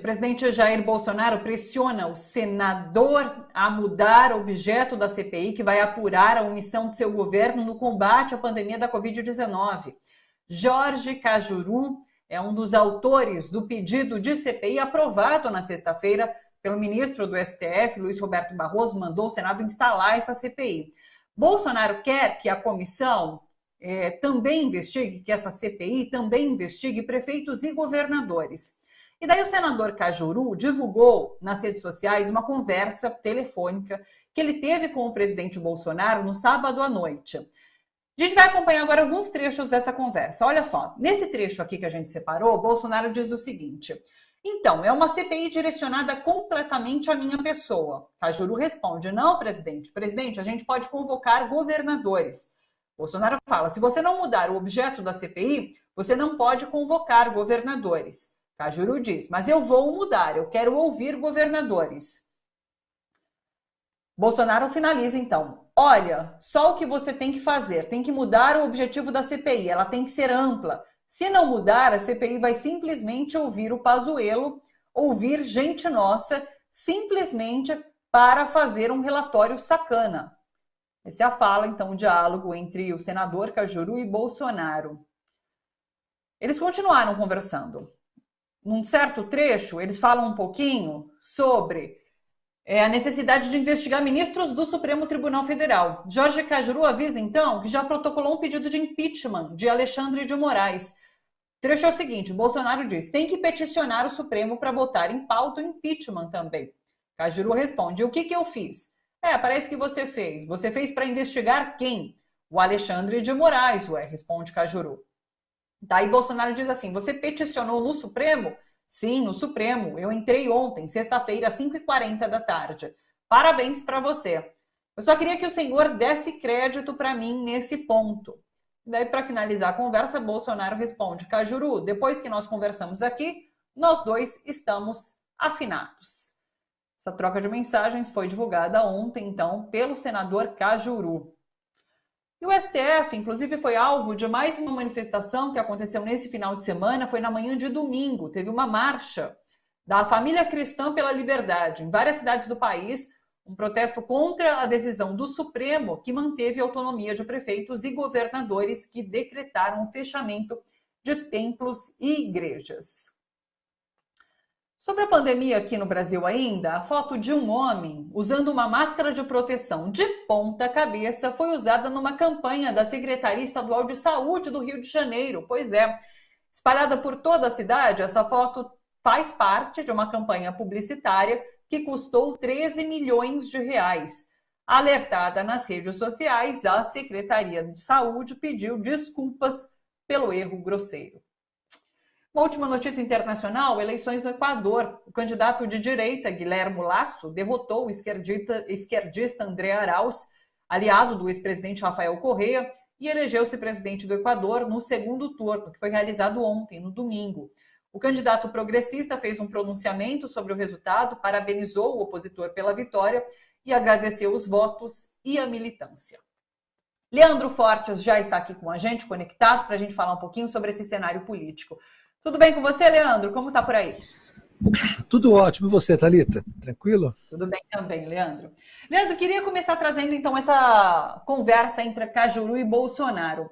O presidente Jair Bolsonaro pressiona o senador a mudar o objeto da CPI, que vai apurar a omissão de seu governo no combate à pandemia da Covid-19. Jorge Cajuru é um dos autores do pedido de CPI aprovado na sexta-feira pelo ministro do STF, Luiz Roberto Barroso, mandou o Senado instalar essa CPI. Bolsonaro quer que a comissão também investigue, que essa CPI também investigue prefeitos e governadores. E daí o senador Cajuru divulgou nas redes sociais uma conversa telefônica que ele teve com o presidente Bolsonaro no sábado à noite. A gente vai acompanhar agora alguns trechos dessa conversa. Olha só, nesse trecho aqui que a gente separou, Bolsonaro diz o seguinte: então, é uma CPI direcionada completamente à minha pessoa. Cajuru responde: não, presidente. Presidente, a gente pode convocar governadores. Bolsonaro fala: se você não mudar o objeto da CPI, você não pode convocar governadores. Cajuru diz: mas eu vou mudar, eu quero ouvir governadores. Bolsonaro finaliza então: olha, só o que você tem que fazer, tem que mudar o objetivo da CPI, ela tem que ser ampla. Se não mudar, a CPI vai simplesmente ouvir o Pazuello, ouvir gente nossa, simplesmente para fazer um relatório sacana. Essa é a fala, então, o diálogo entre o senador Cajuru e Bolsonaro. Eles continuaram conversando. Num certo trecho, eles falam um pouquinho sobre a necessidade de investigar ministros do Supremo Tribunal Federal. Jorge Cajuru avisa, então, que já protocolou um pedido de impeachment de Alexandre de Moraes. O trecho é o seguinte: Bolsonaro diz: tem que peticionar o Supremo para botar em pauta o impeachment também. Cajuru responde: o que eu fiz? Parece que você fez. Você fez para investigar quem? O Alexandre de Moraes, responde Cajuru. Daí Bolsonaro diz assim: você peticionou no Supremo? Sim, no Supremo. Eu entrei ontem, sexta-feira, às 5h40 da tarde. Parabéns para você. Eu só queria que o senhor desse crédito para mim nesse ponto. Daí, para finalizar a conversa, Bolsonaro responde: Cajuru, depois que nós conversamos aqui, nós dois estamos afinados. Essa troca de mensagens foi divulgada ontem, então, pelo senador Cajuru. E o STF, inclusive, foi alvo de mais uma manifestação que aconteceu nesse final de semana, foi na manhã de domingo. Teve uma marcha da Família Cristã pela Liberdade em várias cidades do país, um protesto contra a decisão do Supremo, que manteve a autonomia de prefeitos e governadores que decretaram o fechamento de templos e igrejas. Sobre a pandemia aqui no Brasil ainda, a foto de um homem usando uma máscara de proteção de ponta cabeça foi usada numa campanha da Secretaria Estadual de Saúde do Rio de Janeiro. Pois é, espalhada por toda a cidade, essa foto faz parte de uma campanha publicitária que custou 13 milhões de reais. Alertada nas redes sociais, a Secretaria de Saúde pediu desculpas pelo erro grosseiro. Uma última notícia internacional: eleições no Equador. O candidato de direita, Guilherme Lasso, derrotou o esquerdista André Arauz, aliado do ex-presidente Rafael Correa, e elegeu-se presidente do Equador no segundo turno, que foi realizado ontem, no domingo. O candidato progressista fez um pronunciamento sobre o resultado, parabenizou o opositor pela vitória e agradeceu os votos e a militância. Leandro Fortes já está aqui com a gente, conectado, para a gente falar um pouquinho sobre esse cenário político. Tudo bem com você, Leandro? Como está por aí? Tudo ótimo. E você, Thalita? Tranquilo? Tudo bem também, Leandro. Leandro, queria começar trazendo, então, essa conversa entre Cajuru e Bolsonaro.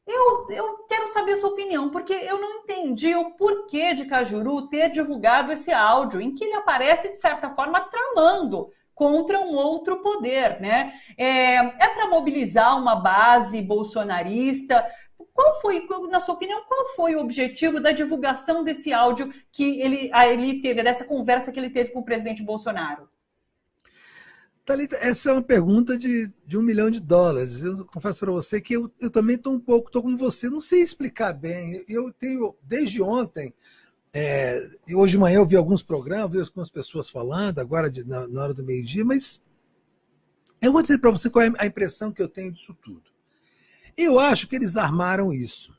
Eu quero saber a sua opinião, porque eu não entendi o porquê de Cajuru ter divulgado esse áudio, em que ele aparece, de certa forma, tramando contra um outro poder, né? É para mobilizar uma base bolsonarista. Qual foi, na sua opinião, qual foi o objetivo da divulgação desse áudio que ele teve, dessa conversa que ele teve com o presidente Bolsonaro? Thalita, essa é uma pergunta de $1 milhão. Eu confesso para você que eu também estou como você, não sei explicar bem. Eu tenho, desde ontem, hoje de manhã eu vi alguns programas, vi algumas pessoas falando, agora na hora do meio-dia, mas eu vou dizer para você qual é a impressão que eu tenho disso tudo. Eu acho que eles armaram isso.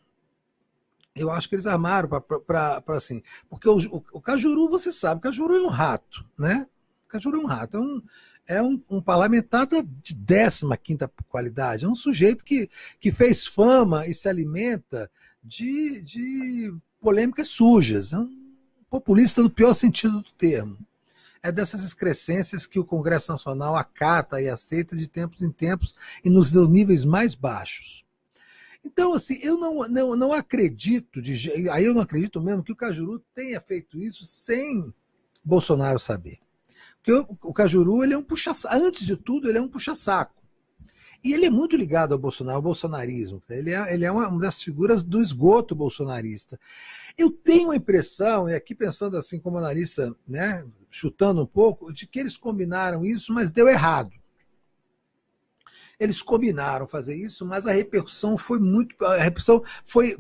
Eu acho que eles armaram para assim. Porque o Cajuru, você sabe, o Cajuru é um rato, né? O Cajuru é um rato, é um parlamentar de 15ª qualidade. É um sujeito que fez fama e se alimenta de polêmicas sujas. É um populista no pior sentido do termo. É dessas excrescências que o Congresso Nacional acata e aceita de tempos em tempos e nos seus níveis mais baixos. Então, assim, eu não acredito, aí eu não acredito mesmo que o Cajuru tenha feito isso sem Bolsonaro saber. Porque o Cajuru, ele é um puxa-saco, antes de tudo, ele é um puxa-saco. E ele é muito ligado ao Bolsonaro, ao bolsonarismo. Ele é uma das figuras do esgoto bolsonarista. Eu tenho a impressão, e aqui pensando assim como analista, né, chutando um pouco, de que eles combinaram isso, mas deu errado. Eles combinaram fazer isso, mas a repercussão foi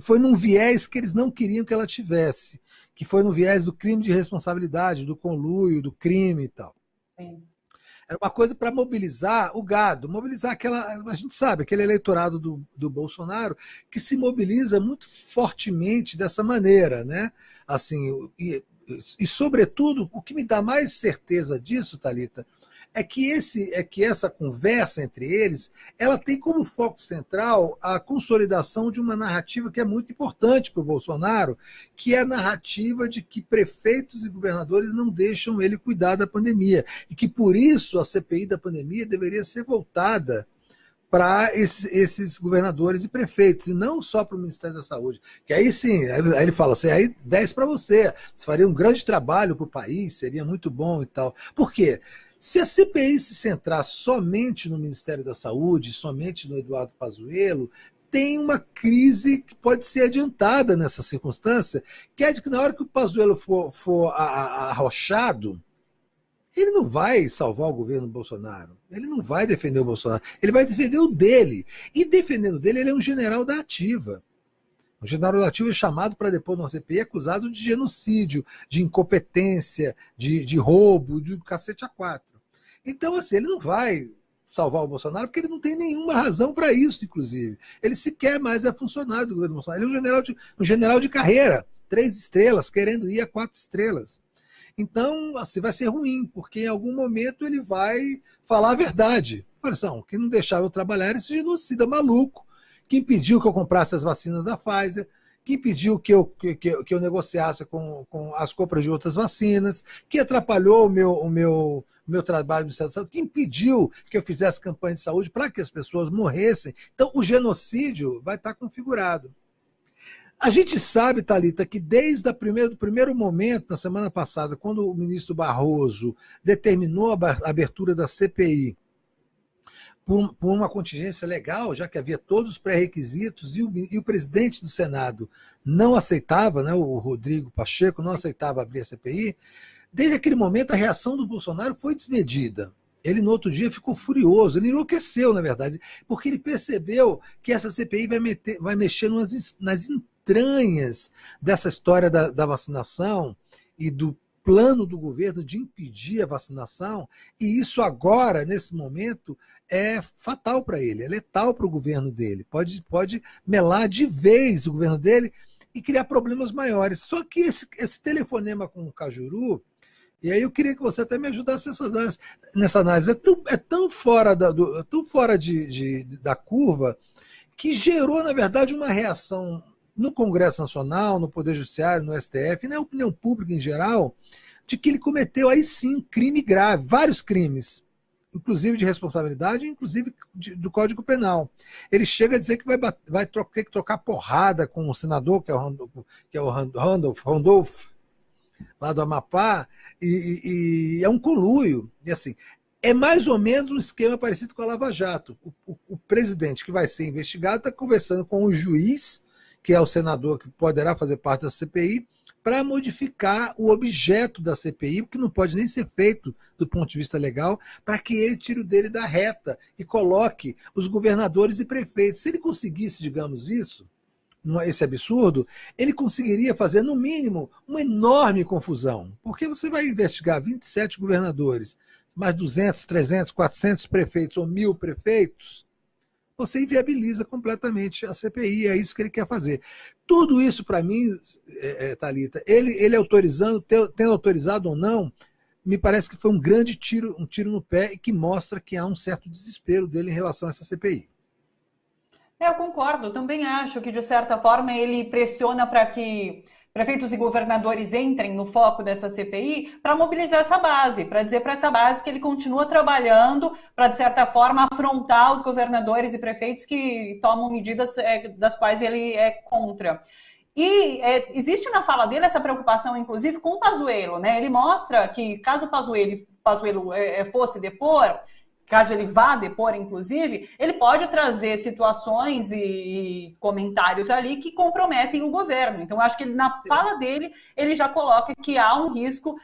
foi num viés que eles não queriam que ela tivesse, que foi no viés do crime de responsabilidade, do conluio, do crime e tal. Sim. Era uma coisa para mobilizar o gado, mobilizar a gente sabe, aquele eleitorado do Bolsonaro que se mobiliza muito fortemente dessa maneira, né? Assim, e sobretudo, o que me dá mais certeza disso, Thalita, é que essa conversa entre eles, ela tem como foco central a consolidação de uma narrativa que é muito importante para o Bolsonaro, que é a narrativa de que prefeitos e governadores não deixam ele cuidar da pandemia, e que por isso a CPI da pandemia deveria ser voltada para esses governadores e prefeitos, e não só para o Ministério da Saúde. Que aí sim, aí ele fala assim, aí 10 para você faria um grande trabalho para o país, seria muito bom e tal. Por quê? Se a CPI se centrar somente no Ministério da Saúde, somente no Eduardo Pazuello, tem uma crise que pode ser adiantada nessa circunstância, que é de que na hora que o Pazuello for arrochado, ele não vai salvar o governo Bolsonaro, ele não vai defender o Bolsonaro, ele vai defender o dele. E defendendo dele, ele é um general da ativa. O general da ativa é chamado para depor na CPI acusado de genocídio, de incompetência, de roubo, de cacete a quatro. Então, assim, ele não vai salvar o Bolsonaro porque ele não tem nenhuma razão para isso, inclusive. Ele sequer mais é funcionário do governo Bolsonaro. Ele é um general de carreira, 3 estrelas, querendo ir a 4 estrelas. Então, assim, vai ser ruim, porque em algum momento ele vai falar a verdade. Olha assim, quem não deixava eu trabalhar era esse genocida maluco, que impediu que eu comprasse as vacinas da Pfizer, que impediu que eu negociasse com as compras de outras vacinas, que atrapalhou o meu trabalho no Estado de Saúde, que impediu que eu fizesse campanha de saúde para que as pessoas morressem. Então, o genocídio vai estar configurado. A gente sabe, Thalita, que desde do primeiro momento, na semana passada, quando o ministro Barroso determinou a abertura da CPI, por uma contingência legal, já que havia todos os pré-requisitos, e o presidente do Senado não aceitava, né, o Rodrigo Pacheco não aceitava abrir a CPI, desde aquele momento a reação do Bolsonaro foi desmedida. Ele, no outro dia, ficou furioso, ele enlouqueceu, na verdade, porque ele percebeu que essa CPI vai mexer nas entranhas dessa história da vacinação e do plano do governo de impedir a vacinação, e isso agora, nesse momento, é fatal para ele, é letal para o governo dele, pode melar de vez o governo dele e criar problemas maiores. Só que esse telefonema com o Cajuru, e aí eu queria que você até me ajudasse nessa análise, é tão fora, tão fora da curva, que gerou, na verdade, uma reação no Congresso Nacional, no Poder Judiciário, no STF, e na opinião pública em geral, de que ele cometeu aí sim um crime grave, vários crimes, inclusive de responsabilidade, inclusive do Código Penal. Ele chega a dizer que vai ter que trocar porrada com o senador, que é o Randolph, lá do Amapá, e é um conluio. E assim, é mais ou menos um esquema parecido com a Lava Jato. O presidente que vai ser investigado está conversando com o juiz, que é o senador que poderá fazer parte da CPI, para modificar o objeto da CPI, que não pode nem ser feito do ponto de vista legal, para que ele tire o dele da reta e coloque os governadores e prefeitos. Se ele conseguisse, digamos isso, esse absurdo, ele conseguiria fazer, no mínimo, uma enorme confusão, porque você vai investigar 27 governadores, mais 200, 300, 400 prefeitos ou 1.000 prefeitos, você inviabiliza completamente a CPI, é isso que ele quer fazer. Tudo isso, para mim, Thalita, ele autorizando, tendo autorizado ou não, me parece que foi um grande tiro no pé e que mostra que há um certo desespero dele em relação a essa CPI. Eu concordo, também acho que, de certa forma, ele pressiona para que prefeitos e governadores entrem no foco dessa CPI para mobilizar essa base, para dizer para essa base que ele continua trabalhando para, de certa forma, afrontar os governadores e prefeitos que tomam medidas das quais ele é contra. E existe na fala dele essa preocupação, inclusive, com o Pazuello, né? Ele mostra que, caso o Pazuello fosse depor, caso ele vá depor, inclusive, ele pode trazer situações e comentários ali que comprometem o governo. Então, acho que na fala dele, ele já coloca que há um risco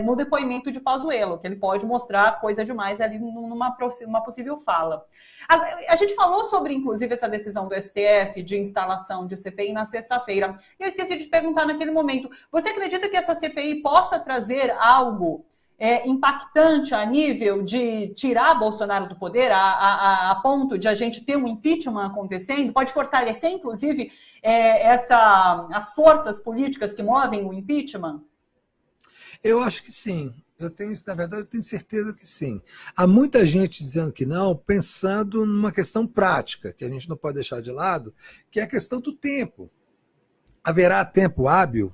no depoimento de Pazuello, que ele pode mostrar coisa demais ali numa possível fala. A gente falou sobre, inclusive, essa decisão do STF de instalação de CPI na sexta-feira. E eu esqueci de te perguntar naquele momento, você acredita que essa CPI possa trazer algo impactante a nível de tirar Bolsonaro do poder, a ponto de a gente ter um impeachment acontecendo? Pode fortalecer, inclusive, as forças políticas que movem o impeachment? Eu acho que sim. Na verdade, eu tenho certeza que sim. Há muita gente dizendo que não, pensando numa questão prática, que a gente não pode deixar de lado, que é a questão do tempo. Haverá tempo hábil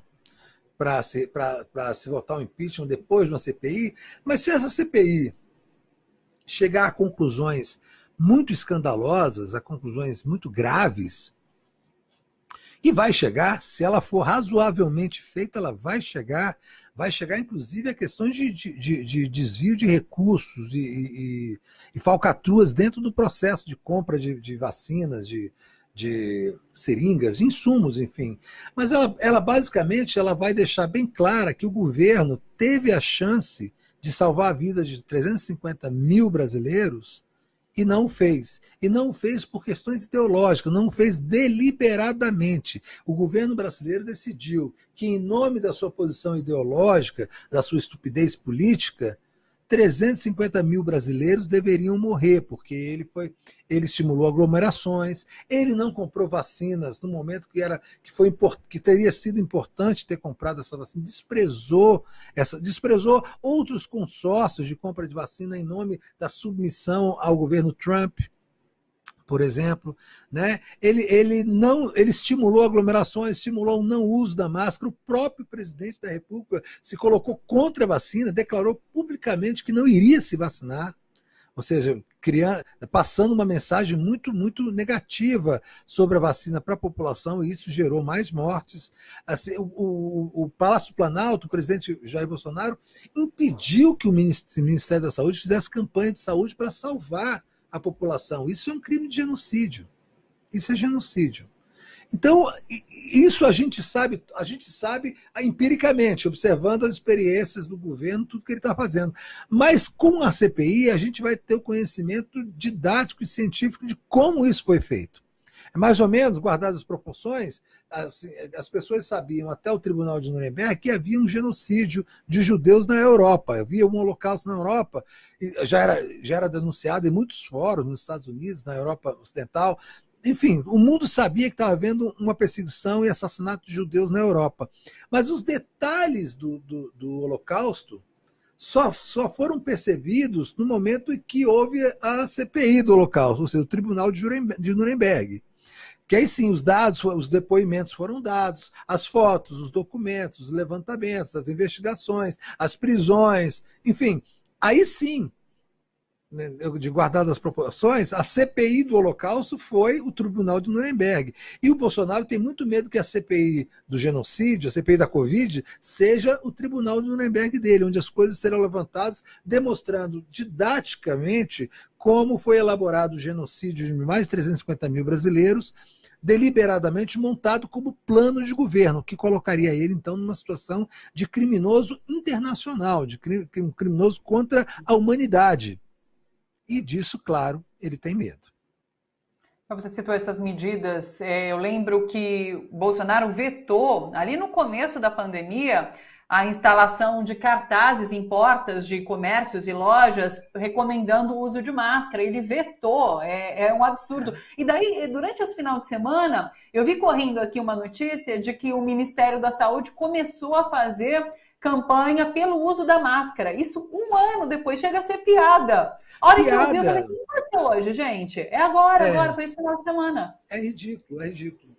para se votar um impeachment depois de uma CPI, mas se essa CPI chegar a conclusões muito escandalosas, a conclusões muito graves, e vai chegar, se ela for razoavelmente feita, ela vai chegar inclusive a questões de desvio de recursos e falcatruas dentro do processo de compra de vacinas, de seringas, de insumos, enfim. Mas ela basicamente vai deixar bem clara que o governo teve a chance de salvar a vida de 350 mil brasileiros e não fez. E não fez por questões ideológicas, não fez deliberadamente. O governo brasileiro decidiu que, em nome da sua posição ideológica, da sua estupidez política, 350 mil brasileiros deveriam morrer, porque ele estimulou aglomerações, ele não comprou vacinas no momento que teria sido importante ter comprado essa vacina, desprezou outros consórcios de compra de vacina em nome da submissão ao governo Trump, por exemplo, né? Ele estimulou aglomerações, estimulou o não uso da máscara. O próprio presidente da República se colocou contra a vacina, declarou publicamente que não iria se vacinar, ou seja, passando uma mensagem muito, muito negativa sobre a vacina para a população, e isso gerou mais mortes. Assim, o Palácio Planalto, o presidente Jair Bolsonaro, impediu que o Ministério da Saúde fizesse campanha de saúde para salvar a população. Isso é um crime de genocídio. Isso é genocídio. Então, isso a gente sabe empiricamente, observando as experiências do governo, tudo que ele está fazendo. Mas com a CPI, a gente vai ter o conhecimento didático e científico de como isso foi feito. Mais ou menos, guardadas as proporções, as pessoas sabiam até o Tribunal de Nuremberg que havia um genocídio de judeus na Europa, havia um holocausto na Europa, já era denunciado em muitos fóruns nos Estados Unidos, na Europa Ocidental. Enfim, o mundo sabia que estava havendo uma perseguição e assassinato de judeus na Europa. Mas os detalhes do holocausto só foram percebidos no momento em que houve a CPI do holocausto, ou seja, o Tribunal de Nuremberg. Que aí sim, os depoimentos foram dados, as fotos, os documentos, os levantamentos, as investigações, as prisões, enfim. Aí sim, de guardar as proporções, a CPI do Holocausto foi o Tribunal de Nuremberg. E o Bolsonaro tem muito medo que a CPI do genocídio, a CPI da Covid, seja o Tribunal de Nuremberg dele, onde as coisas serão levantadas, demonstrando didaticamente como foi elaborado o genocídio de mais de 350 mil brasileiros, deliberadamente montado como plano de governo, que colocaria ele, então, numa situação de criminoso internacional, de um criminoso contra a humanidade. E disso, claro, ele tem medo. Você citou essas medidas, eu lembro que Bolsonaro vetou, ali no começo da pandemia, a instalação de cartazes em portas de comércios e lojas recomendando o uso de máscara. Ele vetou, é um absurdo. E daí, durante esse final de semana, eu vi correndo aqui uma notícia de que o Ministério da Saúde começou a fazer campanha pelo uso da máscara. Isso um ano depois, chega a ser piada. A hora que eu vi, eu falei, como ser hoje, gente. É agora, É, foi esse final de semana. é ridículo, é ridículo.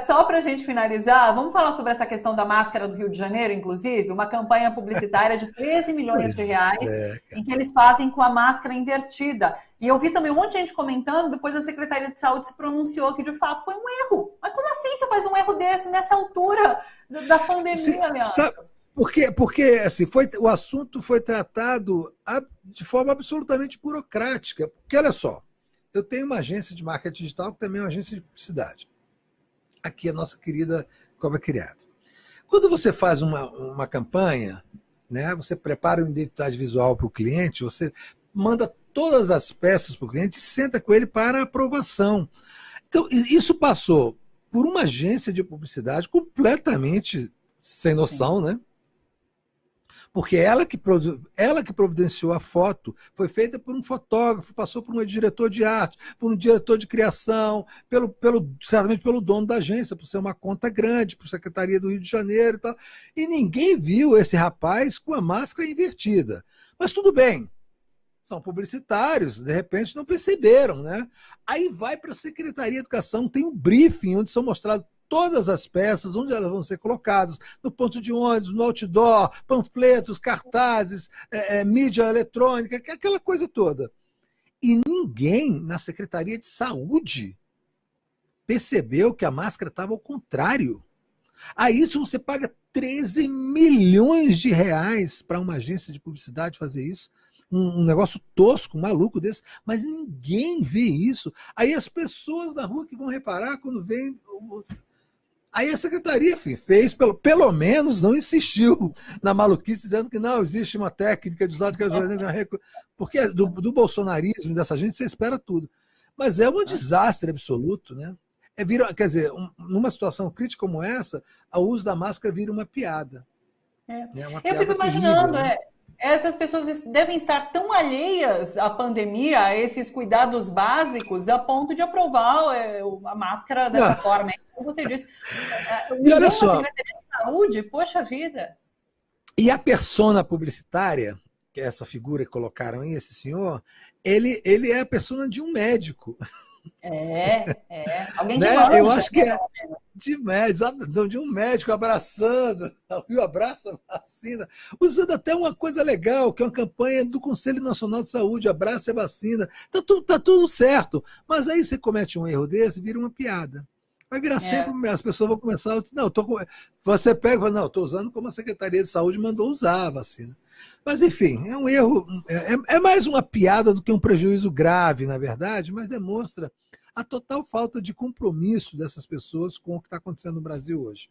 Só para a gente finalizar, vamos falar sobre essa questão da máscara do Rio de Janeiro, inclusive, uma campanha publicitária de 13 milhões de Pois reais, é, em cara. que eles fazem com a máscara invertida. E eu vi também um monte de gente comentando, depois a Secretaria de Saúde se pronunciou que de fato foi um erro. Mas como assim você faz um erro desse nessa altura da pandemia, Sabe, Leandro? porque assim, o assunto foi tratado de forma absolutamente burocrática. Porque, olha só, eu tenho uma agência de marketing digital que também é uma agência de publicidade. Aqui a nossa querida Cobra Criada. Quando você faz uma campanha, né, você prepara uma identidade visual para o cliente, você manda todas as peças para o cliente e senta com ele para aprovação. Então, isso passou por uma agência de publicidade completamente sem Sim. noção, né? Porque ela que providenciou a foto, foi feita por um fotógrafo, passou por um diretor de arte, por um diretor de criação, certamente pelo dono da agência, por ser uma conta grande, por Secretaria do Rio de Janeiro e tal. E ninguém viu esse rapaz com a máscara invertida. Mas tudo bem, são publicitários, de repente não perceberam, né? Aí vai para a Secretaria de Educação, tem um briefing onde são mostrados todas as peças, onde elas vão ser colocadas, no ponto de ônibus, no outdoor, panfletos, cartazes, mídia eletrônica, aquela coisa toda. E ninguém na Secretaria de Saúde percebeu que a máscara estava ao contrário. A isso você paga 13 milhões de reais para uma agência de publicidade fazer isso. Um negócio tosco, um maluco desse, mas ninguém vê isso. Aí as pessoas na rua que vão reparar quando vem. Aí a secretaria, enfim, fez, pelo menos não insistiu na maluquice, dizendo que não existe uma técnica de usar porque do bolsonarismo, dessa gente, você espera tudo. Mas é um desastre absoluto, né? Quer dizer, numa situação crítica como essa, o uso da máscara vira uma piada. Né? Uma Eu fico piada imaginando, terrível, né? essas pessoas devem estar tão alheias à pandemia, a esses cuidados básicos, a ponto de aprovar a máscara dessa Não. forma. Como você disse, E olha ninguém na só, Secretaria de Saúde, poxa vida. e a persona publicitária, que é essa figura que colocaram aí, esse senhor, ele é a persona de um médico. Alguém que Né? Eu manja, acho que é de um médico abraçando, o abraça a vacina, usando até uma coisa legal, que é uma campanha do Conselho Nacional de Saúde, abraça a vacina, tá tudo certo, mas aí você comete um erro desse, vira uma piada. Vai virar sempre, as pessoas vão começar, não, você pega e fala, não, estou usando como a Secretaria de Saúde mandou usar a vacina. Mas, enfim, é um erro, é mais uma piada do que um prejuízo grave, na verdade, mas demonstra a total falta de compromisso dessas pessoas com o que está acontecendo no Brasil hoje.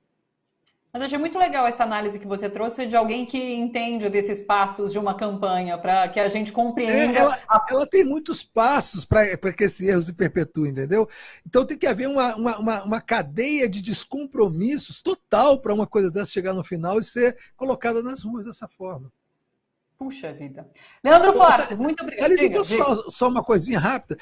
Mas achei muito legal essa análise que você trouxe de alguém que entende desses passos de uma campanha, para que a gente compreenda. Ela tem muitos passos para que esse erro se perpetue, entendeu? Então tem que haver uma cadeia de descompromissos total para uma coisa dessa chegar no final e ser colocada nas ruas dessa forma. Puxa vida. Leandro Fortes, muito obrigada. Posso falar só uma coisinha rápida?